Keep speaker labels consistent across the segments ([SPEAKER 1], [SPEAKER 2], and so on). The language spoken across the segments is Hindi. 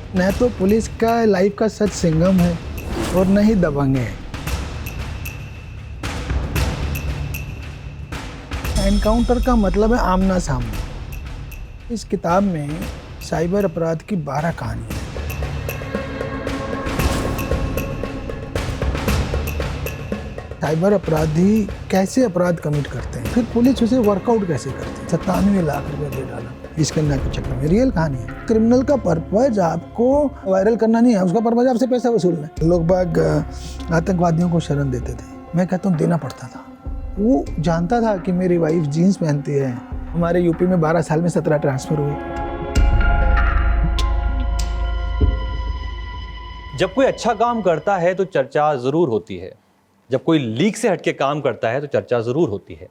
[SPEAKER 1] न तो पुलिस का लाइफ का सच सिंघम है और न ही दबंग है। एनकाउंटर का मतलब है आमना सामना। इस किताब में साइबर अपराध की 12 कहानियां हैं। साइबर अपराधी कैसे अपराध कमिट करते हैं, फिर पुलिस उसे वर्कआउट कैसे करती है। 97 लाख रुपए दे डाला इस कन्या के चक्कर में। रियल कहानी है। क्रिमिनल का पर्पज आपको वायरल करना नहीं है, उसका पर्पज आपसे पैसा वसूलना है। लोग बाग आतंकवादियों को शरण देते थे, मैं कहता हूँ देना पड़ता था। वो जानता था कि मेरी वाइफ जीन्स पहनती है। हमारे यूपी में 12 साल में 17 ट्रांसफर हुए।
[SPEAKER 2] जब कोई अच्छा काम करता है तो चर्चा जरूर होती है। जब कोई लीक से हटके काम करता है तो चर्चा जरूर होती है।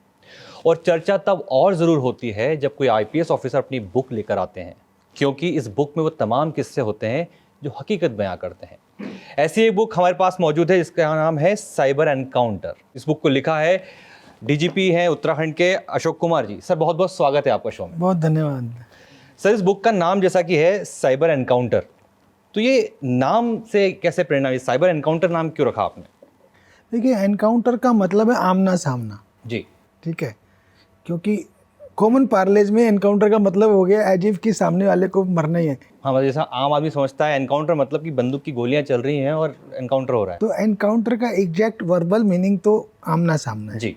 [SPEAKER 2] और चर्चा तब और ज़रूर होती है जब कोई आईपीएस ऑफिसर अपनी बुक लेकर आते हैं, क्योंकि इस बुक में वो तमाम किस्से होते हैं जो हकीकत बयां करते हैं। ऐसी एक बुक हमारे पास मौजूद है जिसका नाम है साइबर एनकाउंटर। इस बुक को लिखा है डीजीपी हैं उत्तराखंड के अशोक कुमार जी। सर बहुत बहुत स्वागत है आपका शो में।
[SPEAKER 1] बहुत धन्यवाद।
[SPEAKER 2] सर इस बुक का नाम जैसा कि है साइबर एनकाउंटर, तो ये नाम से कैसे प्रेरणा हुई? साइबर एनकाउंटर नाम क्यों रखा आपने?
[SPEAKER 1] देखिए, एनकाउंटर का मतलब है आमना सामना।
[SPEAKER 2] जी
[SPEAKER 1] ठीक है, क्योंकि कॉमन पार्लेज में एनकाउंटर का मतलब हो गया एज इफ कि सामने वाले को मरना ही है।
[SPEAKER 2] हाँ, मतलब जैसा आम आदमी समझता है एनकाउंटर मतलब कि बंदूक की गोलियां चल रही हैं और एनकाउंटर हो रहा है।
[SPEAKER 1] तो एनकाउंटर का एग्जैक्ट वर्बल मीनिंग तो आमना सामना है।
[SPEAKER 2] जी।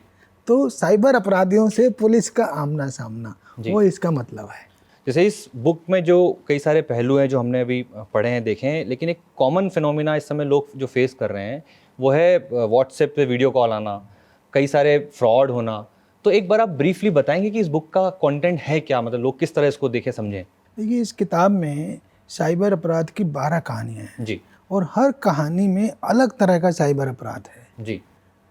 [SPEAKER 1] तो साइबर अपराधियों से पुलिस का आमना सामना, वो इसका मतलब है।
[SPEAKER 2] जैसे इस बुक में जो कई सारे पहलू हैं जो हमने अभी पढ़े हैं, देखे हैं, लेकिन एक कॉमन फिनोमिना इस समय लोग जो फेस कर रहे हैं वो है व्हाट्सएप पे वीडियो कॉल आना, कई सारे फ्रॉड होना। तो एक बार आप ब्रीफली बताएंगे कि इस बुक का कंटेंट है क्या, मतलब लोग किस तरह इसको देखें समझें?
[SPEAKER 1] देखिए, इस किताब में साइबर अपराध की 12 कहानियाँ हैं
[SPEAKER 2] जी।
[SPEAKER 1] और हर कहानी में अलग तरह का साइबर अपराध है।
[SPEAKER 2] जी।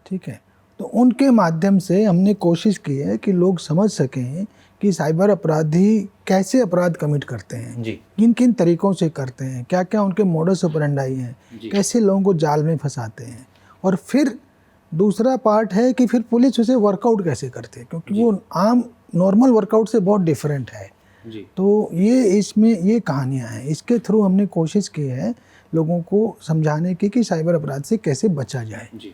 [SPEAKER 1] ठीक है, तो उनके माध्यम से हमने कोशिश की है कि लोग समझ सकें कि साइबर अपराधी कैसे अपराध कमिट करते हैं, किन किन तरीकों से करते हैं, क्या क्या उनके मोडस ऑपरेंडाई हैं, कैसे लोगों को जाल में फंसाते हैं। और फिर दूसरा पार्ट है कि फिर पुलिस उसे वर्कआउट कैसे करती है, क्योंकि वो आम नॉर्मल वर्कआउट से बहुत डिफरेंट है। तो ये इसमें ये कहानियाँ हैं। इसके थ्रू हमने कोशिश की है लोगों को समझाने की कि साइबर अपराध से कैसे बचा जाए। जी।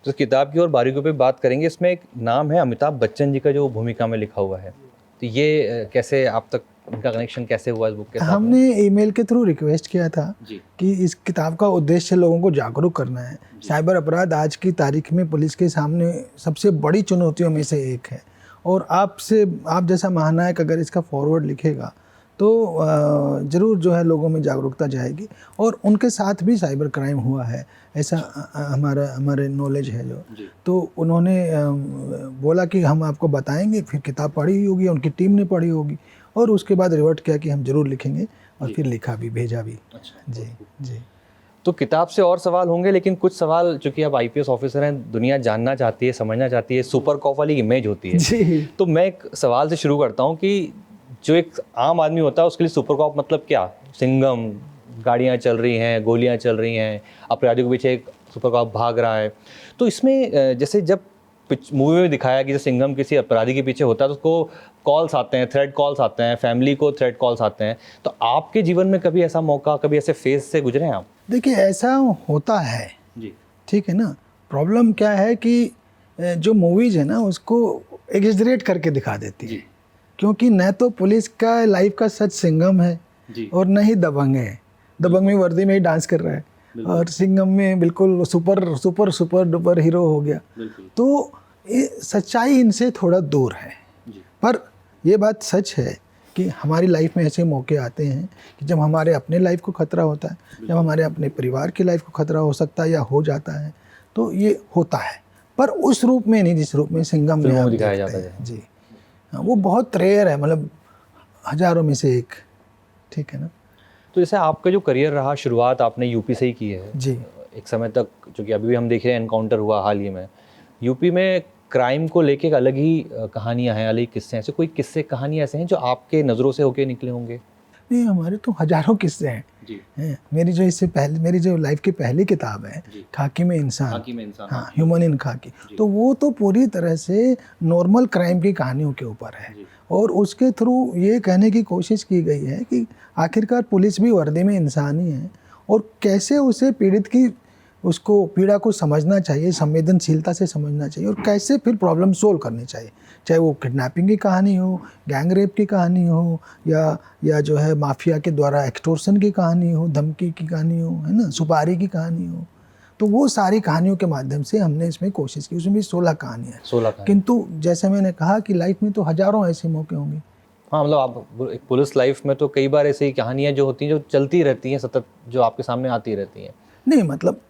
[SPEAKER 2] तो किताब की और बारीकियों पे बात करेंगे। इसमें एक नाम है अमिताभ बच्चन जी का जो भूमिका में लिखा हुआ है, तो ये कैसे आप तक उनका कनेक्शन कैसे हुआ इस बुक के साथ?
[SPEAKER 1] हमने ईमेल के थ्रू रिक्वेस्ट किया था कि इस किताब का उद्देश्य लोगों को जागरूक करना है। साइबर अपराध आज की तारीख में पुलिस के सामने सबसे बड़ी चुनौतियों में से एक है, और आप जैसा महानायक अगर इसका फॉरवर्ड लिखेगा तो ज़रूर जो है लोगों में जागरूकता जाएगी। और उनके साथ भी साइबर क्राइम हुआ है, ऐसा हमारे नॉलेज है जो। तो उन्होंने बोला कि हम आपको बताएंगे। फिर किताब पढ़ी होगी, उनकी टीम ने पढ़ी होगी, और उसके बाद रिवर्ट किया कि हम ज़रूर लिखेंगे, और फिर लिखा भी, भेजा भी। अच्छा। जी।
[SPEAKER 2] तो किताब से और सवाल होंगे, लेकिन कुछ सवाल चूंकि आप आईपीएस ऑफिसर हैं, दुनिया जानना चाहती है, समझना चाहती है। सुपर कॉप वाली इमेज होती है
[SPEAKER 1] जी।
[SPEAKER 2] तो मैं एक सवाल से शुरू करता हूँ कि जो एक आम आदमी होता है उसके लिए सुपर कॉप मतलब क्या? सिंघम, गाड़ियाँ चल रही हैं, गोलियाँ चल रही हैं, अपराधियों के पीछे एक सुपर कॉप भाग रहा है। तो इसमें जैसे जब मूवी में दिखाया कि जब सिंघम किसी अपराधी के पीछे होता है तो उसको कॉल्स आते हैं, थ्रेड कॉल्स आते हैं, फैमिली को थ्रेड कॉल्स आते हैं। तो आपके जीवन में कभी ऐसा मौका, कभी ऐसे फेज से गुजरे हैं आप?
[SPEAKER 1] देखिए, ऐसा होता है जी। ठीक है ना। प्रॉब्लम क्या है कि जो मूवीज़ है ना उसको एग्जैजरेट करके दिखा देती है, क्योंकि न तो पुलिस का लाइफ का सच सिंघम है और न ही दबंग है। दबंग में वर्दी में ही डांस कर रहा है, और सिंघम में बिल्कुल super super super duper hero हो गया। तो ये सच्चाई इनसे थोड़ा दूर है। पर ये बात सच है कि हमारी लाइफ में ऐसे मौके आते हैं कि जब हमारे अपने लाइफ को खतरा होता है, जब हमारे अपने परिवार की लाइफ को खतरा हो सकता है या हो जाता है, तो ये होता है। पर उस रूप में नहीं जिस रूप में सिंघम में आप
[SPEAKER 2] दिखाया
[SPEAKER 1] देखते
[SPEAKER 2] जाता
[SPEAKER 1] हैं। जी हाँ, वो बहुत रेयर है, मतलब हजारों में से एक। ठीक है ना।
[SPEAKER 2] तो जैसे आपका जो करियर रहा, शुरुआत आपने यूपी से ही की है
[SPEAKER 1] जी।
[SPEAKER 2] एक समय तक, क्योंकि अभी भी हम देख रहे हैं एनकाउंटर हुआ हाल ही में यूपी में, क्राइम को लेके एक अलग ही कहानियां हैं, अलग किस्से हैं। ऐसे कोई किस्से कहानी ऐसे हैं जो आपके नज़रों से होके निकले होंगे?
[SPEAKER 1] नहीं, हमारे तो हजारों किस्से हैं। मेरी जो लाइफ की पहली किताब है खाकी में इंसान, हाँ, ह्यूमन इन खाकी, तो वो तो पूरी तरह से नॉर्मल क्राइम की कहानियों के ऊपर है। और उसके थ्रू ये कहने की कोशिश की गई है कि आखिरकार पुलिस भी वर्दी में इंसान ही है और कैसे उसे पीड़ित की उसको पीड़ा को समझना चाहिए, संवेदनशीलता से समझना चाहिए और कैसे फिर प्रॉब्लम सोल्व करनी चाहिए, चाहे वो किडनैपिंग की कहानी हो, गैंग रेप की कहानी हो या जो है माफिया के द्वारा एक्सटॉर्शन की कहानी हो, धमकी की कहानी हो, है ना, सुपारी की कहानी हो। तो वो सारी कहानियों के माध्यम से हमने इसमें कोशिश की। उसमें भी 16 कहानियाँ,
[SPEAKER 2] 16
[SPEAKER 1] किंतु जैसे मैंने कहा कि लाइफ में तो हज़ारों ऐसे मौके होंगे।
[SPEAKER 2] हाँ, मतलब आप एक पुलिस लाइफ में तो कई बार ऐसी कहानियाँ जो होती हैं जो चलती रहती हैं सतत, जो आपके सामने आती रहती हैं।
[SPEAKER 1] नहीं मतलब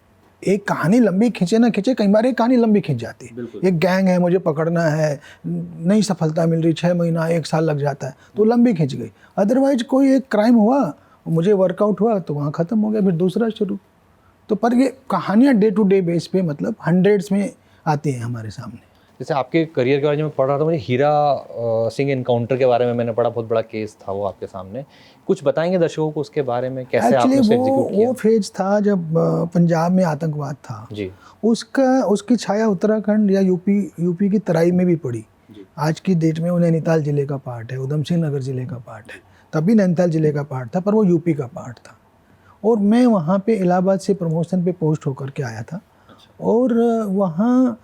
[SPEAKER 1] एक कहानी लंबी खींचे ना खींचे, कई बार एक कहानी लंबी खींच जाती है। एक गैंग है, मुझे पकड़ना है, नहीं सफलता मिल रही, 6 महीना 1 साल लग जाता है, तो लंबी खींच गई। अदरवाइज कोई एक क्राइम हुआ, मुझे वर्कआउट हुआ तो वहाँ ख़त्म हो गया, फिर दूसरा शुरू। तो पर ये कहानियाँ डे टू डे बेस पे मतलब हंड्रेड्स में आती हैं हमारे सामने।
[SPEAKER 2] जैसे आपके करियर के बारे में मैं पढ़ रहा था, मुझे हीरा सिंह एनकाउंटर के बारे में मैंने पढ़ा, बहुत बड़ा केस था वो आपके सामने। कुछ बताएंगे दर्शकों को उसके बारे में, कैसे आपने उसे एग्जीक्यूट किया?
[SPEAKER 1] वो फेज था जब पंजाब में आतंकवाद था
[SPEAKER 2] जी।
[SPEAKER 1] उसकी छाया उत्तराखंड या यूपी की तराई में भी पड़ी। आज की डेट में वो नैनीताल जिले का पार्ट है, उधम सिंह नगर जिले का पार्ट है, तभी नैनीताल जिले का पार्ट था, पर वो यूपी का पार्ट था। और मैं वहाँ पे इलाहाबाद से प्रमोशन पे पोस्ट होकर के आया था। और वहाँ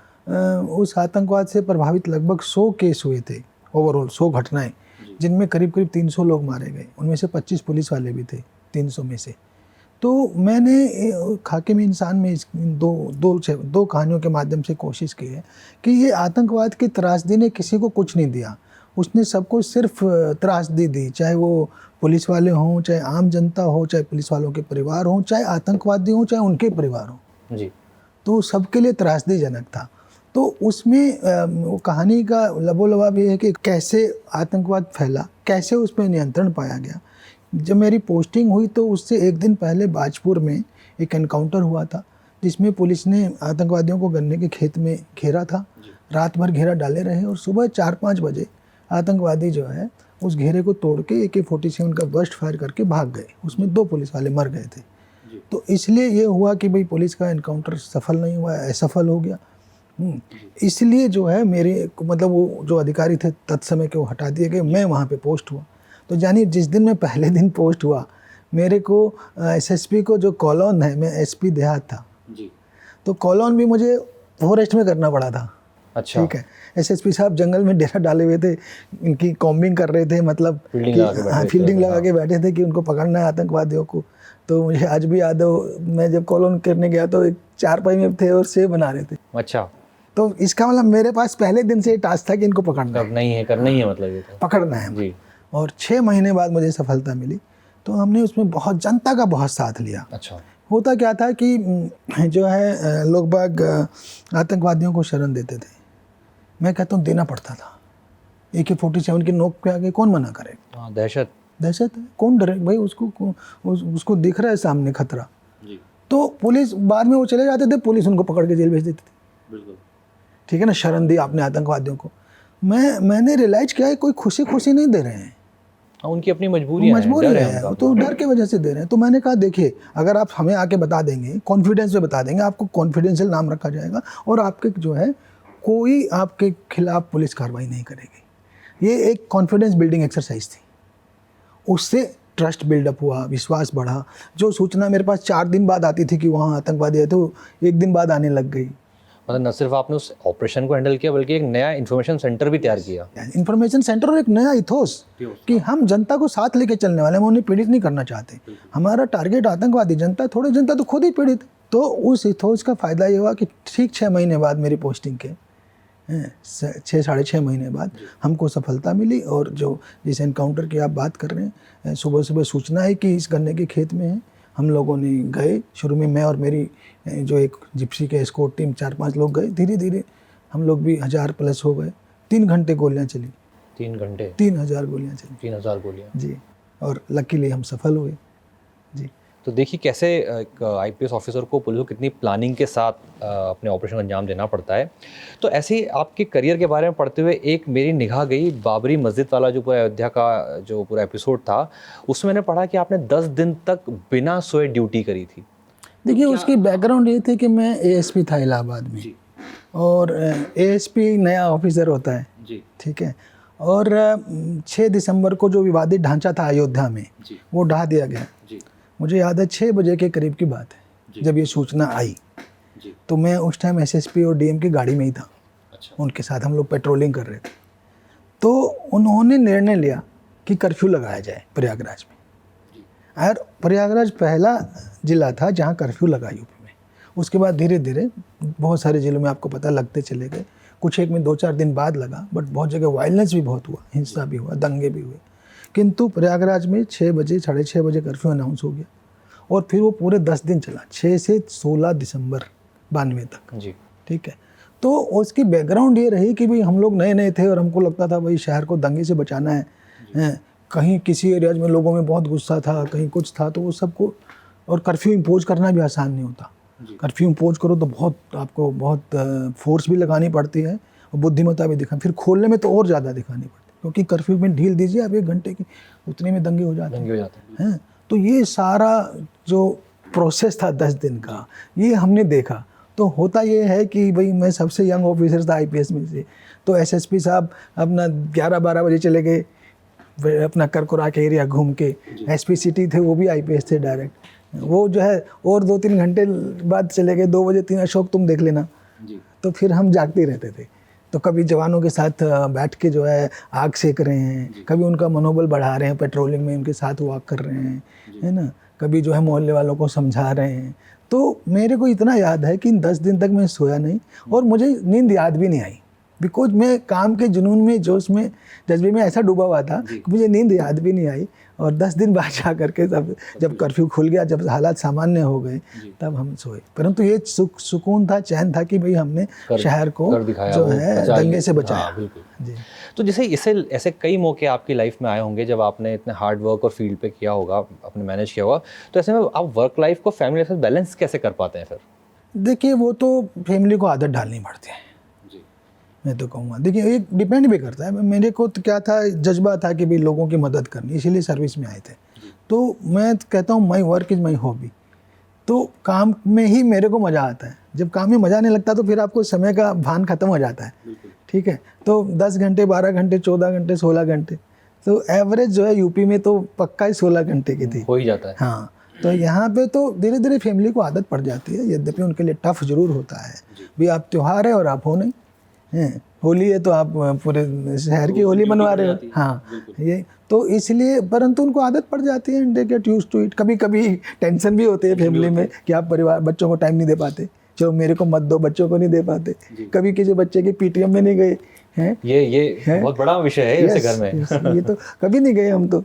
[SPEAKER 1] उस आतंकवाद से प्रभावित लगभग 100 केस हुए थे, ओवरऑल 100 घटनाएं, जिनमें करीब 300 लोग मारे गए, उनमें से 25 पुलिस वाले भी थे 300 में से। तो मैंने खाके में इंसान में दो कहानियों के माध्यम से कोशिश की है कि ये आतंकवाद की त्रासदी ने किसी को कुछ नहीं दिया, उसने सबको सिर्फ त्रासदी दी, चाहे वो पुलिस वाले हों, चाहे आम जनता हो, चाहे पुलिस वालों के परिवार हों, चाहे आतंकवादी हों, चाहे उनके परिवार हों।
[SPEAKER 2] जी।
[SPEAKER 1] तो सबके लिए त्रासदीजनक था। तो उसमें वो कहानी का लबोलबाब ये है कि कैसे आतंकवाद फैला, कैसे उस पर नियंत्रण पाया गया। जब मेरी पोस्टिंग हुई तो उससे एक दिन पहले बाजपुर में एक एनकाउंटर हुआ था, जिसमें पुलिस ने आतंकवादियों को गन्ने के खेत में घेरा था। रात भर घेरा डाले रहे और सुबह 4-5 बजे आतंकवादी जो है उस घेरे को तोड़ के AK-47 का बर्स्ट फायर करके भाग गए। उसमें 2 पुलिस वाले मर गए थे। तो इसलिए ये हुआ कि भाई पुलिस का एनकाउंटर सफल नहीं हुआ, असफल हो गया। इसलिए जो है मेरे मतलब वो जो अधिकारी थे तत्समय के वो हटा दिए गए, मैं वहाँ पे पोस्ट हुआ। तो जानिए जिस दिन मैं पहले दिन पोस्ट हुआ, मेरे को SSP को जो कॉलोन है, मैं SP देहात था जी, तो कॉलोन भी मुझे फॉरेस्ट में करना पड़ा था।
[SPEAKER 2] अच्छा।
[SPEAKER 1] ठीक है, SSP साहब जंगल में डेरा डाले हुए थे, इनकी कॉम्बिंग कर रहे थे, मतलब फील्डिंग लगा के बैठे थे कि उनको पकड़ना है आतंकवादियों को। तो मुझे आज भी याद है, मैं जब कॉलोन करने गया तो एक चारपाई में थे और सेब बना रहे थे।
[SPEAKER 2] अच्छा।
[SPEAKER 1] तो इसका मतलब मेरे पास पहले दिन से ये टास्क था कि इनको पकड़ना है,
[SPEAKER 2] मतलब ये था, पकड़ना है
[SPEAKER 1] जी। और 6 महीने बाद मुझे सफलता मिली, तो हमने उसमें बहुत जनता का बहुत साथ लिया।
[SPEAKER 2] अच्छा।
[SPEAKER 1] होता क्या था कि जो है लोग बाग आतंकवादियों को शरण देते थे, मैं कहता हूँ देना पड़ता था। AK-47 की नोक पे आके कौन मना करे?
[SPEAKER 2] दहशत
[SPEAKER 1] है, कौन डरे भाई? उसको दिख रहा है सामने खतरा जी। तो पुलिस बाद में वो चले जाते थे, पुलिस उनको पकड़ के जेल भेज देती थी। बिल्कुल ठीक है ना, शरण दी आपने आतंकवादियों को। मैंने रियलाइज किया है कोई खुशी नहीं दे रहे हैं,
[SPEAKER 2] उनकी अपनी मजबूरी है,
[SPEAKER 1] तो डर के वजह से दे रहे हैं। तो मैंने कहा देखिए, अगर आप हमें आके बता देंगे, कॉन्फिडेंस में बता देंगे, आपको कॉन्फिडेंशियल नाम रखा जाएगा और आपके जो है कोई आपके खिलाफ पुलिस कार्रवाई नहीं करेगी। ये एक कॉन्फिडेंस बिल्डिंग एक्सरसाइज थी, उससे ट्रस्ट बिल्डअप हुआ, विश्वास बढ़ा। जो सूचना मेरे पास 4 दिन बाद आती थी कि वहाँ आतंकवादी है, तो 1 दिन बाद आने लग गई।
[SPEAKER 2] मतलब न सिर्फ आपने उस ऑपरेशन को हैंडल किया, बल्कि एक नया इन्फॉर्मेशन सेंटर भी तैयार किया।
[SPEAKER 1] इन्फॉर्मेशन सेंटर और एक नया इथोस कि हम जनता को साथ लेके चलने वाले, हम उन्हें पीड़ित नहीं करना चाहते। हमारा टारगेट आतंकवादी जनता, थोड़ी जनता तो खुद ही पीड़ित। तो उस इथोस का फ़ायदा ये हुआ कि ठीक 6 महीने बाद मेरी पोस्टिंग के 6-6.5 महीने बाद हमको सफलता मिली। और जो जिस एनकाउंटर की आप बात कर रहे हैं, सुबह सूचना है कि इस गन्ने के खेत में है, हम लोगों ने गए। शुरू में मैं और मेरी जो एक जिप्सी के एस्कॉर्ट टीम 4-5 लोग गए, धीरे धीरे हम लोग भी 1000 प्लस हो गए। 3 घंटे गोलियां चली,
[SPEAKER 2] 3 घंटे
[SPEAKER 1] 3000 गोलियां चली,
[SPEAKER 2] 3000 गोलियां
[SPEAKER 1] जी। और लकीली हम सफल हुए जी।
[SPEAKER 2] तो देखिए कैसे एक IPS ऑफिसर को, पुलिस को कितनी प्लानिंग के साथ अपने ऑपरेशन को अंजाम देना पड़ता है। तो ऐसे ही आपके करियर के बारे में पढ़ते हुए एक मेरी निगाह गई बाबरी मस्जिद वाला जो पूरा अयोध्या का जो पूरा एपिसोड था, उसमें मैंने पढ़ा कि आपने 10 दिन तक बिना सोए ड्यूटी करी थी।
[SPEAKER 1] देखिए उसकी बैकग्राउंड ये थी कि मैं ASP था इलाहाबाद में, और ASP नया ऑफिसर होता है जी, ठीक है। और 6 दिसंबर को जो विवादित ढांचा था अयोध्या में वो ढा दिया गया। मुझे याद है 6 बजे के करीब की बात है जब ये सूचना आई, तो मैं उस टाइम एसएसपी और डीएम की गाड़ी में ही था। उनके साथ हम लोग पेट्रोलिंग कर रहे थे, तो उन्होंने निर्णय लिया कि कर्फ्यू लगाया जाए प्रयागराज में। और प्रयागराज पहला ज़िला था जहाँ कर्फ्यू लगा यूपी में। उसके बाद धीरे धीरे बहुत सारे ज़िलों में आपको पता लगते चले गए। कुछ एक में 2-4 दिन बाद लगा, बट बहुत जगह वायलेंस भी बहुत हुआ, हिंसा भी हुआ, दंगे भी हुए। किंतु प्रयागराज में 6 बजे 6:30 बजे कर्फ्यू अनाउंस हो गया और फिर वो पूरे 10 दिन चला, 6 से 16 दिसंबर 92 तक जी। ठीक है, तो उसकी बैकग्राउंड ये रही कि भाई हम लोग नए नए थे और हमको लगता था भाई शहर को दंगे से बचाना है। कहीं किसी एरियाज में लोगों में बहुत गुस्सा था, कहीं कुछ था, तो वो सबको, और कर्फ्यू इम्पोज करना भी आसान नहीं होता। कर्फ्यू इम्पोज करो तो आपको बहुत फोर्स भी लगानी पड़ती है और बुद्धिमत्ता भी दिखा, फिर खोलने में तो और ज़्यादा दिखानी पड़ती है, क्योंकि कर्फ्यू में ढील दीजिए आप 1 घंटे की, उतने में दंगे हो जाते हैं। तो ये सारा जो प्रोसेस था 10 दिन का, ये हमने देखा। तो होता ये है कि भाई मैं सबसे यंग ऑफिसर था आईपीएस में से, तो एसएसपी साहब अपना 11-12 बजे चले गए अपना करकुरा के एरिया घूम के। एसपी सिटी थे, वो भी आईपीएस थे डायरेक्ट, वो जो है और 2-3 घंटे बाद चले गए, 2 बजे 3 अशोक तुम देख लेना। तो फिर हम जागते रहते थे, तो कभी जवानों के साथ बैठ के जो है आग सेक रहे हैं, कभी उनका मनोबल बढ़ा रहे हैं, पेट्रोलिंग में उनके साथ वॉक कर रहे हैं, है ना, कभी जो है मोहल्ले वालों को समझा रहे हैं। तो मेरे को इतना याद है कि इन 10 दिन तक मैं सोया नहीं और मुझे नींद याद भी नहीं आई, बिकॉज मैं काम के जुनून में, जोश में, जज्बे में ऐसा डूबा हुआ था कि मुझे नींद याद भी नहीं आई। और 10 दिन बाद जा करके जब कर्फ्यू खुल गया, जब हालात सामान्य हो गए, तब हम सोए। परंतु ये सुकून था, चैन था कि भाई हमने शहर को जो है दंगे से बचाया। जी।
[SPEAKER 2] तो जैसे ऐसे कई मौके आपकी लाइफ में आए होंगे जब आपने इतने हार्ड वर्क और फील्ड पे किया होगा, आपने मैनेज किया होगा, तो ऐसे में आप वर्क लाइफ को फैमिली के साथ बैलेंस कैसे कर पाते हैं फिर?
[SPEAKER 1] देखिए, वो तो फैमिली को आदत डालनी पड़ती है, मैं तो कहूँगा। देखिए, एक डिपेंड भी करता है। मेरे को तो क्या था, जज्बा था कि भाई लोगों की मदद करनी, इसीलिए सर्विस में आए थे। तो मैं कहता हूँ my work is my hobby. तो काम में ही मेरे को मज़ा आता है। जब काम में मज़ा नहीं लगता तो फिर आपको समय का भान खत्म हो जाता है। ठीक है, तो 10 घंटे, 12 घंटे, 14 घंटे, 16 घंटे, तो एवरेज जो है यूपी में तो पक्का ही 16 घंटे की थी,
[SPEAKER 2] हो ही जाता है।
[SPEAKER 1] हाँ, तो यहाँ पे तो धीरे धीरे फैमिली को आदत पड़ जाती है, यद्यपि उनके लिए टफ जरूर होता है। भी आप त्यौहार है और आप हो नहीं हैं, होली है तो आप पूरे शहर की होली मनवा रहे हो, हाँ, ये तो इसलिए, परंतु उनको आदत पड़ जाती है, they get used to it. कभी कभी टेंशन भी होती है फैमिली में कि आप परिवार, बच्चों को टाइम नहीं दे पाते, चलो मेरे को मत दो, बच्चों को नहीं दे पाते। कभी किसी बच्चे के पीटीएम में नहीं गए हैं,
[SPEAKER 2] ये बहुत बड़ा विषय है वैसे घर में।
[SPEAKER 1] ये तो कभी नहीं गए हम तो।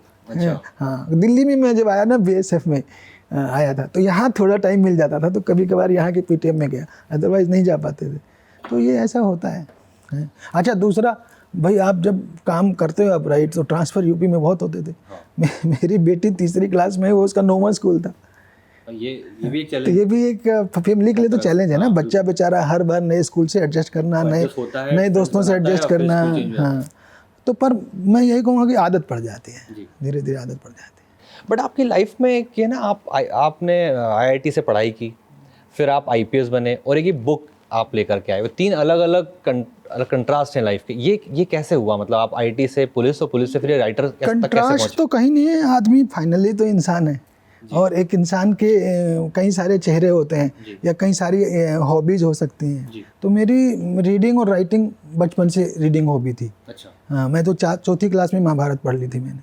[SPEAKER 1] हाँ, दिल्ली में मैं जब आया ना बीएसएफ में आया था, तो यहाँ थोड़ा टाइम मिल जाता था, तो कभी कभार यहाँ के पीटीएम में गया, अदरवाइज नहीं जा पाते थे। तो ये ऐसा होता है। अच्छा, दूसरा भाई, आप जब काम करते हो आप, राइट, तो ट्रांसफ़र यूपी में बहुत होते थे। मेरी बेटी 3री क्लास में, वो उसका 9वां स्कूल था।
[SPEAKER 2] ये भी एक चैलेंज,
[SPEAKER 1] तो ये भी एक फैमिली के लिए तो चैलेंज है ना। बच्चा बेचारा हर बार नए स्कूल से एडजस्ट करना, नए दोस्तों से एडजस्ट करना। हाँ, तो पर मैं यही कहूँगा कि आदत पड़ जाती है, धीरे धीरे आदत पड़ जाती है।
[SPEAKER 2] बट आपकी लाइफ में ये ना, आपने IIT से पढ़ाई की, फिर आप IPS बने और एक ये बुक आप लेकर के आए। वो 3 अलग अलग कंट्रास्ट हैं लाइफ के। ये कैसे हुआ? मतलब आप IT से पुलिस और पुलिस से फिर राइटर तक कैसे पहुंचे?
[SPEAKER 1] कंट्रास्ट तो कहीं नहीं है, आदमी फाइनली तो इंसान है, और एक इंसान के कई सारे चेहरे होते हैं या कई सारी हॉबीज़ हो सकती हैं। तो मेरी रीडिंग और राइटिंग बचपन से रीडिंग हॉबी थी। अच्छा। हाँ, मैं तो 4th क्लास में महाभारत पढ़ ली थी मैंने।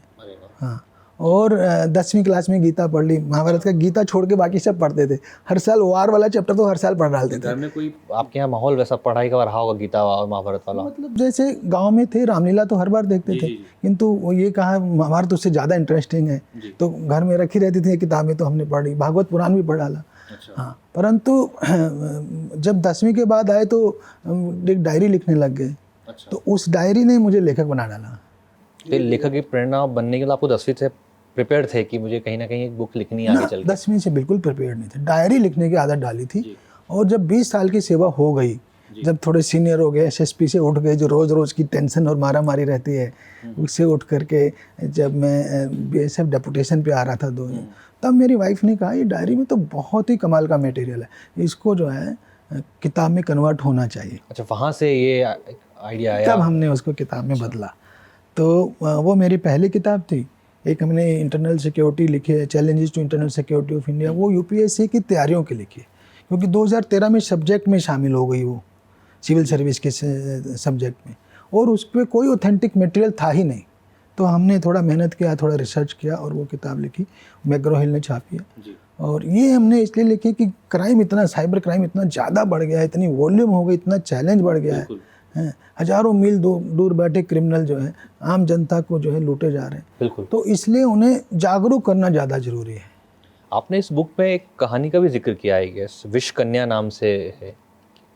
[SPEAKER 1] हाँ, और 10वीं क्लास में गीता पढ़ ली। महाभारत का गीता छोड़ के बाकी सब पढ़ते थे। हर साल वार वाला चैप्टर तो हर साल पढ़ डालते थे।
[SPEAKER 2] घर में कोई आपके यहाँ माहौल वैसा पढ़ाई का रहा होगा गीता और महाभारत वाला?
[SPEAKER 1] मतलब जैसे गांव में थे, रामलीला तो हर बार देखते थे, किंतु वो ये कहा महाभारत उससे ज़्यादा इंटरेस्टिंग है, तो घर में रखी रहती थी किताबें, तो हमने पढ़ी। भागवत पुराण भी पढ़ डाला। हाँ, परंतु जब 10वीं के बाद आए तो एक डायरी लिखने लग गए। तो उस डायरी ने मुझे लेखक बना डाला।
[SPEAKER 2] लेखक की प्रेरणा बनने के लिए आपको 10वीं से प्रिपेयर थे कि मुझे कहीं ना कहीं एक बुक लिखनी है आगे चल के?
[SPEAKER 1] 10वीं से बिल्कुल प्रिपेयर नहीं थे। डायरी लिखने की आदत डाली थी, और जब 20 साल की सेवा हो गई, जब थोड़े सीनियर हो गए, SSP से उठ गए, जो रोज़ रोज़ की टेंशन और मारा मारी रहती है, उससे उठ करके जब मैं BSF डेपुटेशन पे आ रहा था 2, तब मेरी वाइफ ने कहा ये डायरी में तो बहुत ही कमाल का मटेरियल है, इसको जो है किताब में कन्वर्ट होना चाहिए।
[SPEAKER 2] अच्छा, वहाँ से ये आइडिया आया?
[SPEAKER 1] तब हमने उसको किताब में बदला। तो वो मेरी पहली किताब थी। एक हमने इंटरनल सिक्योरिटी लिखी है, challenges to internal security of India, वो यूपीएससी की तैयारियों के लिखी है, क्योंकि 2013 में सब्जेक्ट में शामिल हो गई वो, सिविल सर्विस के सब्जेक्ट में, और उस पर कोई ऑथेंटिक मटेरियल था ही नहीं। तो हमने थोड़ा मेहनत किया, थोड़ा रिसर्च किया और वो किताब लिखी, मैकग्रो हिल ने छापी है। और ये हमने इसलिए लिखी कि क्राइम इतना, साइबर क्राइम इतना ज़्यादा बढ़ गया है, इतनी वॉल्यूम हो गई, इतना चैलेंज बढ़ गया है, हज़ारों मील दूर बैठे क्रिमिनल जो है आम जनता को जो है लूटे जा रहे हैं।
[SPEAKER 2] बिल्कुल।
[SPEAKER 1] तो इसलिए उन्हें जागरूक करना ज़्यादा ज़रूरी है।
[SPEAKER 2] आपने इस बुक में एक कहानी का भी जिक्र किया है, गेस विश कन्या नाम से है,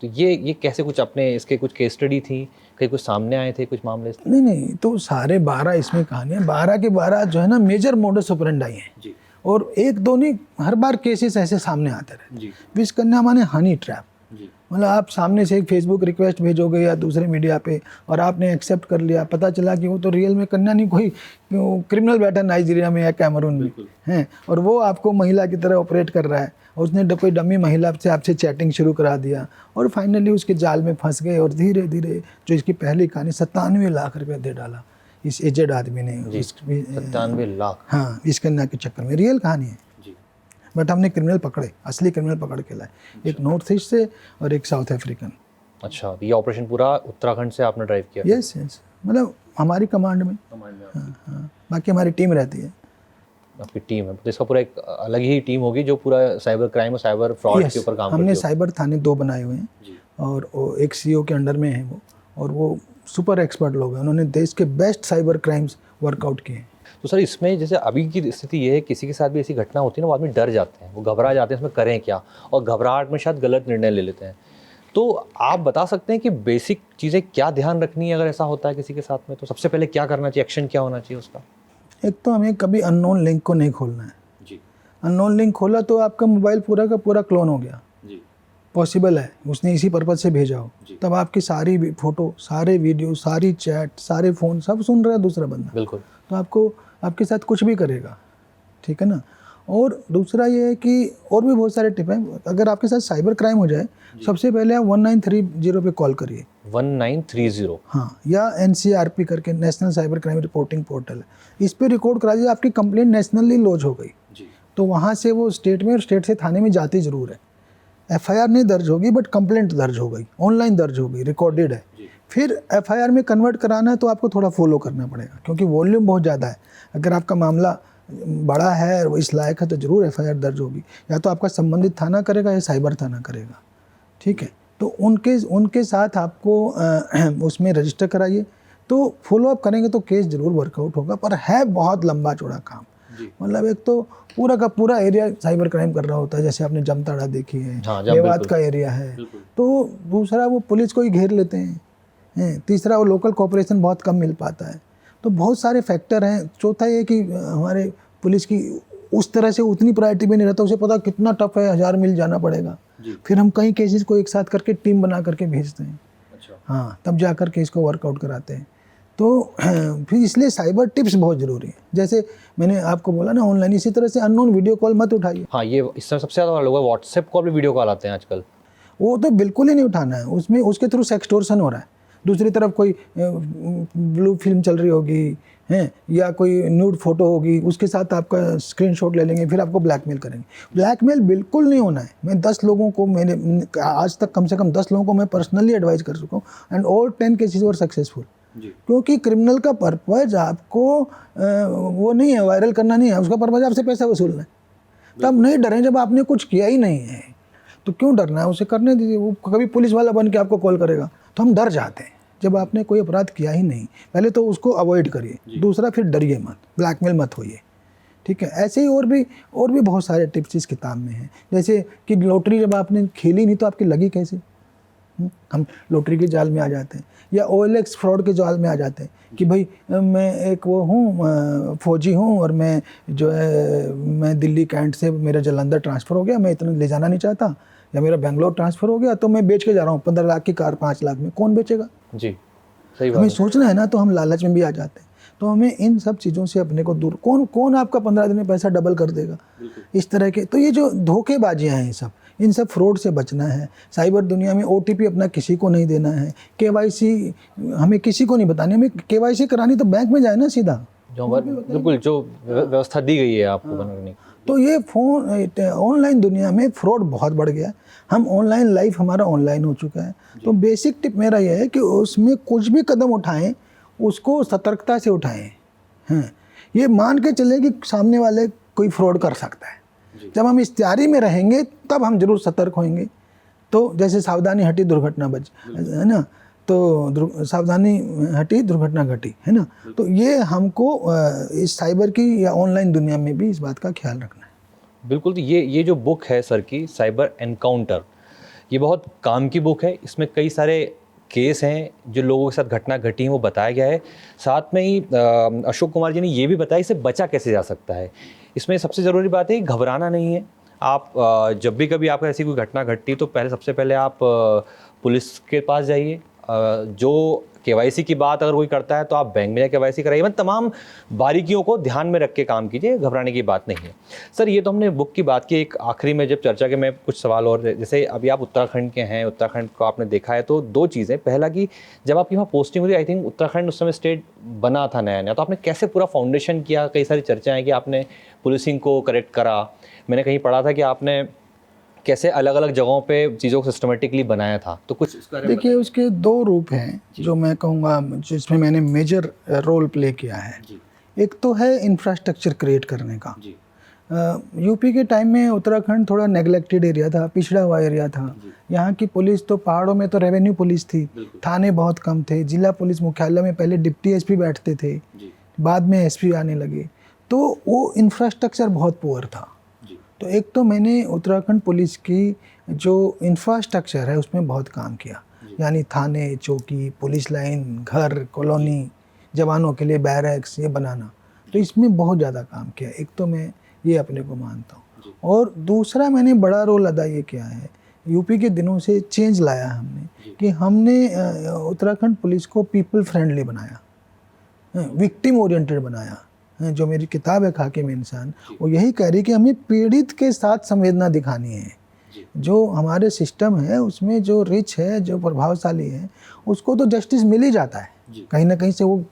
[SPEAKER 2] तो ये कैसे, कुछ अपने इसके कुछ केस स्टडी थी, कहीं कुछ सामने आए थे कुछ मामले?
[SPEAKER 1] नहीं, तो सारे 12 इसमें कहानियाँ, 12 के 12 जो है ना मेजर मोडस ऑपरेंडाई हैं
[SPEAKER 2] जी।
[SPEAKER 1] और एक दो नहीं, हर बार केसेस ऐसे सामने आते रहे।
[SPEAKER 2] जी।
[SPEAKER 1] विश कन्या माने हनी ट्रैप,
[SPEAKER 2] जी।
[SPEAKER 1] मतलब आप सामने से एक फेसबुक रिक्वेस्ट भेजोगे या दूसरे मीडिया पे और आपने एक्सेप्ट कर लिया, पता चला कि वो तो रियल में कन्या नहीं, कोई क्रिमिनल बैठा नाइजीरिया में या कैमरून में है, और वो आपको महिला की तरह ऑपरेट कर रहा है, और उसने कोई डमी महिला से आपसे चैटिंग शुरू करा दिया और फाइनली उसके जाल में फंस गए, और धीरे धीरे जो इसकी पहली कहानी 97 लाख रुपये दे डाला इस एजेड आदमी ने।
[SPEAKER 2] 97 लाख?
[SPEAKER 1] हाँ, विश कन्या के चक्कर में, रियल कहानी है। बट हमने क्रिमिनल पकड़े, असली क्रिमिनल पकड़ के लाए, एक नॉर्थ ईस्ट से और एक साउथ अफ्रीकन।
[SPEAKER 2] अच्छा, ये ऑपरेशन पूरा उत्तराखंड से आपने ड्राइव किया?
[SPEAKER 1] यस, मतलब हमारी कमांड में। हाँ, बाकी हमारी टीम रहती है।
[SPEAKER 2] आपकी टीम है, तो इसका पूरा एक अलग ही टीम होगी जो पूरा साइबर क्राइम और साइबर फ्रॉड के ऊपर काम करती है।
[SPEAKER 1] हमने साइबर थाने 2 बनाए हुए हैं और वो एक सीईओ के अंडर में है वो, और वो सुपर एक्सपर्ट लोग हैं, उन्होंने देश के बेस्ट साइबर क्राइम्स वर्कआउट किए हैं।
[SPEAKER 2] तो सर, इसमें जैसे अभी की स्थिति ये है, किसी के साथ भी ऐसी घटना होती है ना, वो आदमी डर जाते हैं, वो घबरा जाते हैं, इसमें करें क्या, और घबराहट में शायद गलत निर्णय ले लेते हैं। तो आप बता सकते हैं कि बेसिक चीज़ें क्या ध्यान रखनी है अगर ऐसा होता है किसी के साथ में? तो सबसे पहले क्या करना चाहिए, एक्शन क्या होना चाहिए उसका?
[SPEAKER 1] एक तो हमें कभी अननोन लिंक को नहीं खोलना है
[SPEAKER 2] जी।
[SPEAKER 1] अननोन लिंक खोला तो आपका मोबाइल पूरा का पूरा क्लोन हो गया
[SPEAKER 2] जी।
[SPEAKER 1] पॉसिबल है, उसने इसी पर्पज से भेजा हो, तब आपकी सारी फोटो, सारे वीडियो, सारी चैट, सारे फ़ोन सब सुन रहा है दूसरा बंदा।
[SPEAKER 2] बिल्कुल।
[SPEAKER 1] तो आपको आपके साथ कुछ भी करेगा, ठीक है ना। और दूसरा ये है कि और भी बहुत सारे टिप हैं, अगर आपके साथ साइबर क्राइम हो जाए, सबसे पहले आप 1930 पे कॉल करिए।
[SPEAKER 2] 1930?
[SPEAKER 1] हाँ, या NCRP करके national cyber crime reporting portal है, इस पर रिकॉर्ड करा दीजिए। आपकी कंप्लेंट नेशनली लॉन्च हो गई
[SPEAKER 2] जी,
[SPEAKER 1] तो वहाँ से वो स्टेट में और स्टेट से थाने में जाती ज़रूर है। FIR नहीं दर्ज होगी बट कंप्लेंट दर्ज हो गई, ऑनलाइन दर्ज हो गई, रिकॉर्डेड है। फिर FIR में कन्वर्ट कराना है तो आपको थोड़ा फॉलो करना पड़ेगा, क्योंकि वॉल्यूम बहुत ज़्यादा है। अगर आपका मामला बड़ा है और इस लायक है तो ज़रूर FIR दर्ज होगी, या तो आपका संबंधित थाना करेगा या साइबर थाना करेगा, ठीक है। तो उनके साथ आपको उसमें रजिस्टर कराइए, तो फॉलोअप करेंगे तो केस ज़रूर वर्कआउट होगा। पर है बहुत लंबा चौड़ा काम, मतलब एक तो पूरा का पूरा एरिया साइबर क्राइम कर रहा होता है, जैसे आपने जमताड़ा देखी है, मेवात का एरिया है। तो दूसरा वो पुलिस को ही घेर लेते हैं, तीसरा वो लोकल कोऑपरेशन बहुत कम मिल पाता है। तो बहुत सारे फैक्टर हैं। चौथा ये कि हमारे पुलिस की उस तरह से उतनी प्रायोरिटी भी नहीं रहता, उसे पता कितना टफ है, 1000 मील जाना पड़ेगा। फिर हम कई केसेस को एक साथ करके टीम बना करके भेजते हैं। अच्छा। हाँ, तब जा कर के इसको वर्कआउट कराते हैं। तो फिर इसलिए साइबर टिप्स बहुत ज़रूरी है। जैसे मैंने आपको बोला ना ऑनलाइन, इसी तरह से अननोन वीडियो कॉल मत उठाइए।
[SPEAKER 2] हाँ, ये इस समय सबसे ज़्यादा लोग व्हाट्सएप कॉल पे वीडियो कॉल आते हैं आजकल,
[SPEAKER 1] वो तो बिल्कुल ही नहीं उठाना है। उसमें उसके थ्रू सेक्सटोर्शन हो रहा है। दूसरी तरफ कोई ब्लू फिल्म चल रही होगी हैं, या कोई न्यूड फोटो होगी, उसके साथ आपका स्क्रीनशॉट ले लेंगे, फिर आपको ब्लैकमेल करेंगे। ब्लैकमेल बिल्कुल नहीं होना है। मैं 10 लोगों को, मैंने आज तक कम से कम 10 लोगों को मैं पर्सनली एडवाइस कर चुका हूँ, and all 10 cases were successful. क्योंकि क्रिमिनल का पर्पज आपको वो नहीं है, वायरल करना नहीं है, उसका पर्पज आपसे पैसा वसूलना है। तब नहीं डरें, जब आपने कुछ किया ही नहीं है तो क्यों डरना है, उसे करने दीजिए। वो कभी पुलिस वाला बन के आपको कॉल करेगा तो हम डर जाते हैं। जब आपने कोई अपराध किया ही नहीं, पहले तो उसको अवॉइड करिए, दूसरा फिर डरिए मत, ब्लैकमेल मत होइए, ठीक है। ऐसे ही और भी बहुत सारे टिप्स इस किताब में हैं। जैसे कि लॉटरी जब आपने खेली नहीं तो आपकी लगी कैसे, हम लॉटरी के जाल में आ जाते हैं, या OLX फ्रॉड के जाल में आ जाते हैं कि भाई मैं एक वो हूँ, फौजी हूँ, और मैं जो है मैं दिल्ली कैंट से मेरा जालंधर ट्रांसफ़र हो गया, मैं इतना ले जाना नहीं चाहता, या मेरा बेंगलोर ट्रांसफ़र हो गया तो मैं बेच के जा रहा हूँ 15 लाख की कार 5 लाख में। कौन बेचेगा?
[SPEAKER 2] जी, सही बात।
[SPEAKER 1] हमें सोचना है ना, तो हम लालच में भी आ जाते हैं। तो हमें इन सब चीज़ों से अपने को दूर, कौन आपका 15 दिन में पैसा डबल कर देगा, इस तरह के। तो ये जो धोखेबाजियाँ हैं, सब इन सब फ्रॉड से बचना है। साइबर दुनिया में OTP अपना किसी को नहीं देना है, KYC हमें किसी को नहीं बतानी, हमें KYC करानी तो बैंक में जाए ना सीधा,
[SPEAKER 2] जो बिल्कुल जो व्यवस्था दी गई है आपको बनाने की।
[SPEAKER 1] तो ये ऑनलाइन दुनिया में फ्रॉड बहुत बढ़ गया। हम ऑनलाइन लाइफ हमारा ऑनलाइन हो चुका है। तो बेसिक टिप मेरा यह है कि उसमें कुछ भी कदम उठाएं उसको सतर्कता से उठाएं। हैं, ये मान के चले कि सामने वाले कोई फ्रॉड कर सकता है। जब हम इस तैयारी में रहेंगे तब हम जरूर सतर्क होंगे। तो जैसे सावधानी हटी दुर्घटना बच, है ना, तो सावधानी हटी दुर्घटना घटी, है ना। तो ये हमको इस साइबर की या ऑनलाइन दुनिया में भी इस बात का ख्याल रखना है।
[SPEAKER 2] बिल्कुल। तो ये जो बुक है सर की, साइबर एनकाउंटर, ये बहुत काम की बुक है। इसमें कई सारे केस हैं जो लोगों के साथ घटना घटी हैं, वो बताया गया है। साथ में ही अशोक कुमार जी ने ये भी बताया इससे बचा कैसे जा सकता है। इसमें सबसे ज़रूरी बात है घबराना नहीं है। आप जब भी कभी आपको ऐसी कोई घटना घटती तो सबसे पहले आप पुलिस के पास जाइए। जो KYC की बात अगर कोई करता है तो आप बैंक में जाकर KYC कराइए। मतलब तमाम बारीकियों को ध्यान में रख के काम कीजिए, घबराने की बात नहीं है। सर ये तो हमने बुक की बात की। एक आखिरी में जब चर्चा के मैं कुछ सवाल और, जैसे अभी आप उत्तराखंड के हैं, उत्तराखंड को आपने देखा है, तो दो चीज़ें। पहला कि जब आपकी वहाँ पोस्टिंग हुई, आई थिंक उत्तराखंड उस समय स्टेट बना था नया नया, तो आपने कैसे पूरा फाउंडेशन किया? कई सारी चर्चाएँ हैं कि आपने पुलिसिंग को करेक्ट करा। मैंने कहीं पढ़ा था कि आपने कैसे अलग अलग जगहों पे चीज़ों को सिस्टमेटिकली बनाया था। तो कुछ
[SPEAKER 1] देखिए, उसके दो रूप हैं जो मैं कहूँगा जिसमें मैंने मेजर रोल प्ले किया है। एक तो है इंफ्रास्ट्रक्चर क्रिएट करने का। यूपी के टाइम में उत्तराखंड थोड़ा नेग्लेक्टेड एरिया था, पिछड़ा हुआ एरिया था। यहाँ की पुलिस तो पहाड़ों में तो रेवेन्यू पुलिस थी, थाने बहुत कम थे। जिला पुलिस मुख्यालय में पहले डिप्टी SP बैठते थे, बाद में SP आने लगे। तो वो इंफ्रास्ट्रक्चर बहुत पुअर था। तो एक तो मैंने उत्तराखंड पुलिस की जो इंफ्रास्ट्रक्चर है उसमें बहुत काम किया, यानी थाने, चौकी, पुलिस लाइन, घर, कॉलोनी, जवानों के लिए बैरक्स ये बनाना। तो इसमें बहुत ज़्यादा काम किया। एक तो मैं ये अपने को मानता हूँ। और दूसरा मैंने बड़ा रोल अदा ये किया है, यूपी के दिनों से चेंज लाया हमने कि हमने उत्तराखंड पुलिस को पीपल फ्रेंडली बनाया, विक्टिम ओरिएंटेड बनाया। जो मेरी किताब है खाकी में इंसान, वो यही कह रही कि हमें पीड़ित के साथ संवेदना दिखानी है। जो हमारे सिस्टम है उसमें जो रिच है, जो प्रभावशाली है, उसको तो जस्टिस मिल ही जाता है, कहीं ना कहीं से वो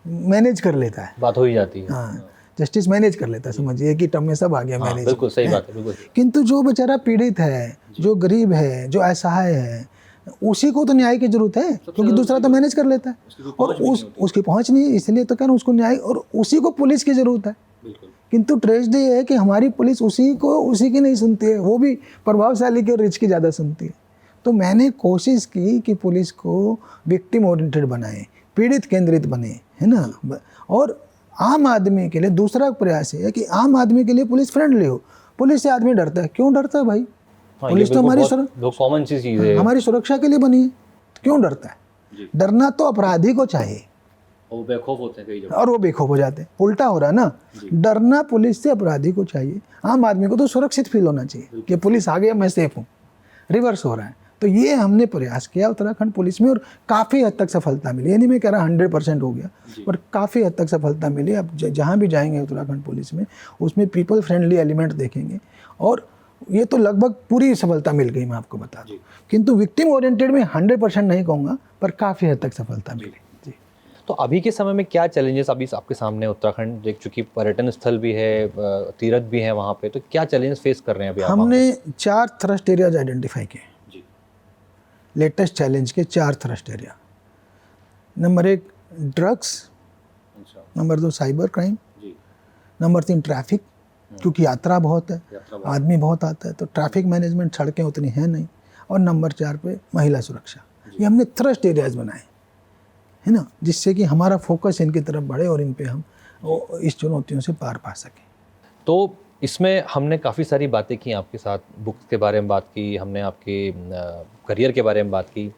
[SPEAKER 1] मैनेज कर लेता है,
[SPEAKER 2] बात हो ही जाती है।
[SPEAKER 1] हाँ, जस्टिस मैनेज कर लेता है। समझिए कि टर्म में सब आ गया मैनेज।
[SPEAKER 2] बिल्कुल सही बात है, बिल्कुल।
[SPEAKER 1] किंतु जो बेचारा पीड़ित है, जो गरीब है, जो असहाय है, उसी को तो न्याय की जरूरत है, क्योंकि दूसरा तो मैनेज कर लेता है और उसकी पहुंच नहीं है। इसलिए तो कह रहा हूँ उसको न्याय, और उसी को पुलिस की जरूरत है। किंतु ट्रेजेडी ये है कि हमारी पुलिस उसी की नहीं सुनती है, वो भी प्रभावशाली के और रिच की ज़्यादा सुनती है। तो मैंने कोशिश की कि पुलिस को विक्टिम ओरिएंटेड बनाए, पीड़ित केंद्रित बने, है ना। और आम आदमी के लिए दूसरा प्रयास है कि आम आदमी के लिए पुलिस फ्रेंडली हो। पुलिस से आदमी डरता है, क्यों डरता है भाई? पुलिस तो हमारी
[SPEAKER 2] कॉमन सी चीज है,
[SPEAKER 1] हमारी सुरक्षा के लिए बनी है, तो क्यों डरता है? डरना तो अपराधी को चाहिए,
[SPEAKER 2] और वो बेखौफ होते हैं कई जगह,
[SPEAKER 1] और वो बेखौफ हो जाते हैं। उल्टा हो रहा है ना, डरना पुलिस से अपराधी को चाहिए। आम आदमी को तो सुरक्षित फील होना चाहिए कि पुलिस आ गया, मैं सेफ हूँ। रिवर्स हो रहा है। तो ये हमने प्रयास किया उत्तराखंड पुलिस में, और काफ़ी हद तक सफलता मिली। यानी मैं कह रहा 100% हो गया, पर काफ़ी हद तक सफलता मिली। अब जहाँ भी जाएंगे उत्तराखंड पुलिस में, उसमें पीपल फ्रेंडली एलिमेंट देखेंगे, और ये तो लगभग पूरी सफलता मिल गई, मैं आपको बता दूं। किंतु विक्टिम ओरिएंटेड में 100% नहीं कहूँगा, पर काफ़ी हद तक सफलता मिली। जी।
[SPEAKER 2] तो अभी के समय में क्या चैलेंजेस अभी आपके सामने? उत्तराखंड देख चूँकि पर्यटन स्थल भी है, तीर्थ भी है वहाँ पे, तो क्या चैलेंजेस फेस कर रहे हैं अभी आप?
[SPEAKER 1] हमने 4 थ्रस्ट एरियाज आइडेंटिफाई किए, लेटेस्ट चैलेंज के 4 thrust area. Number 1 drugs, number 2 cyber crime, number 3 traffic, क्योंकि यात्रा बहुत है, आदमी बहुत आता है, तो ट्रैफिक मैनेजमेंट, सड़कें उतनी हैं नहीं, और नंबर 4 पे महिला सुरक्षा। ये हमने थ्रस्ट एरियाज बनाए, है ना, जिससे कि हमारा फोकस इनकी तरफ बढ़े और इन पे हम इस चुनौतियों से पार पा सकें।
[SPEAKER 2] तो इसमें हमने काफ़ी सारी बातें की आपके साथ, बुक्स के बारे में बात की, हमने आपके करियर के बारे में बात की।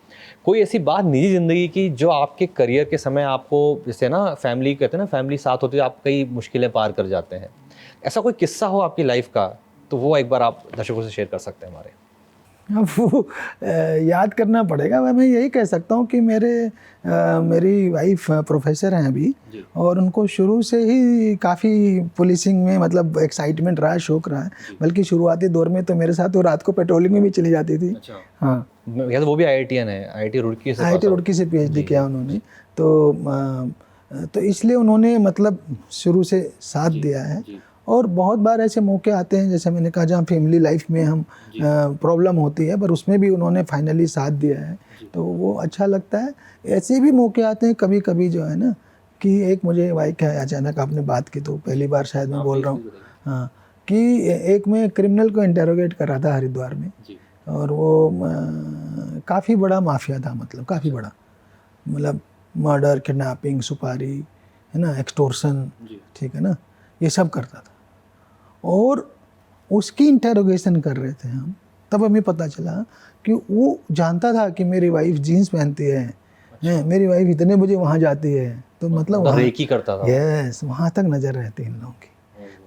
[SPEAKER 2] कोई ऐसी बात निजी ज़िंदगी की जो आपके करियर के समय आपको, जैसे ना फैमिली कहते हैं ना, फैमिली साथ होती है आप कई मुश्किलें पार कर जाते हैं, ऐसा कोई किस्सा हो आपकी लाइफ का, तो वो एक बार आप दर्शकों से शेयर कर सकते हैं हमारे?
[SPEAKER 1] अब वो याद करना पड़ेगा। मैं यही कह सकता हूँ कि मेरी वाइफ प्रोफेसर हैं अभी, और उनको शुरू से ही काफ़ी पुलिसिंग में मतलब एक्साइटमेंट रहा है, शौक रहा है। बल्कि शुरुआती दौर में तो मेरे साथ वो रात को पेट्रोलिंग में भी चली जाती थी।
[SPEAKER 2] अच्छा।
[SPEAKER 1] हाँ,
[SPEAKER 2] तो वो भी IITian है, IIT रुड़की से
[SPEAKER 1] PhD किया उन्होंने। तो इसलिए उन्होंने मतलब शुरू से साथ दिया है। और बहुत बार ऐसे मौके आते हैं, जैसे मैंने कहा, जहाँ फैमिली लाइफ में हम प्रॉब्लम होती है, पर उसमें भी उन्होंने फाइनली साथ दिया है, तो वो अच्छा लगता है। ऐसे भी मौके आते हैं कभी कभी जो है ना, कि एक मुझे वाइक है, अचानक आपने बात की तो पहली बार शायद मैं बोल रहा हूँ, हाँ, कि एक मैं क्रिमिनल को इंटेरोगेट कर रहा था हरिद्वार में, और वो काफ़ी बड़ा माफिया था, मतलब काफ़ी बड़ा, मतलब मर्डर, किडनैपिंग, सुपारी, है ना, एक्सटोर्शन, ठीक है ना, ये सब करता था। और उसकी इंटेरोगेशन कर रहे थे हम, तब हमें पता चला कि वो जानता था कि मेरी वाइफ जीन्स पहनती है, मेरी वाइफ इतने बजे वहाँ जाती है, तो मतलब वहाँ
[SPEAKER 2] रेकी करता था।
[SPEAKER 1] यस, वहाँ तक नज़र रहती है इन लोगों की।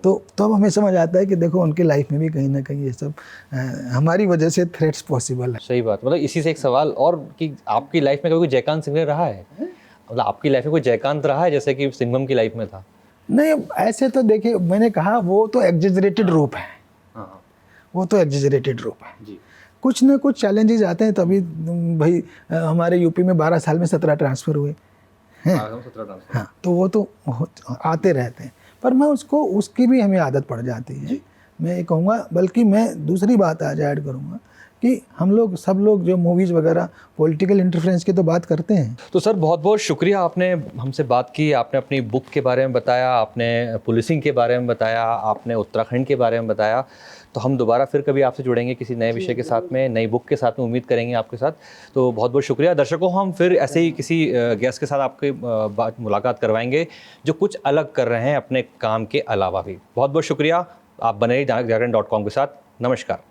[SPEAKER 1] तो अब हमें समझ आता है कि देखो उनकी लाइफ में भी कहीं ना कहीं ये सब हमारी वजह से थ्रेट्स पॉसिबल है।
[SPEAKER 2] सही बात। मतलब इसी से एक सवाल और, कि आपकी लाइफ में कभी कोई जयकांत सिंह रहा है? मतलब आपकी लाइफ में कोई जयकांत रहा है जैसे कि सिंघम की लाइफ में था?
[SPEAKER 1] नहीं, ऐसे तो देखिए, मैंने कहा वो तो एग्जेजरेटेड रूप है, वो तो एग्जेजरेटेड रूप है जी। कुछ ना कुछ चैलेंजेस आते हैं, तभी भाई हमारे यूपी में 12 साल में 17 ट्रांसफ़र हुए हैं, हाँ, तो वो तो आते रहते हैं, पर मैं उसकी भी हमें आदत पड़ जाती है, मैं ये कहूँगा। बल्कि मैं दूसरी बात आज ऐड करूँगा कि हम लोग सब लोग जो मूवीज़ वगैरह पॉलिटिकल इंटरफेरेंस की तो बात करते हैं।
[SPEAKER 2] तो सर बहुत बहुत शुक्रिया, आपने हमसे बात की, आपने अपनी बुक के बारे में बताया, आपने पुलिसिंग के बारे में बताया, आपने उत्तराखंड के बारे में बताया। तो हम दोबारा फिर कभी आपसे जुड़ेंगे किसी नए विषय के साथ में, नई बुक के साथ में, उम्मीद करेंगे आपके साथ। तो बहुत बहुत शुक्रिया। दर्शकों, हम फिर ऐसे ही किसी गेस्ट के साथ आपकी मुलाकात करवाएंगे जो कुछ अलग कर रहे हैं अपने काम के अलावा भी। बहुत बहुत शुक्रिया। आप बने रहिए जागरण.com के साथ। नमस्कार।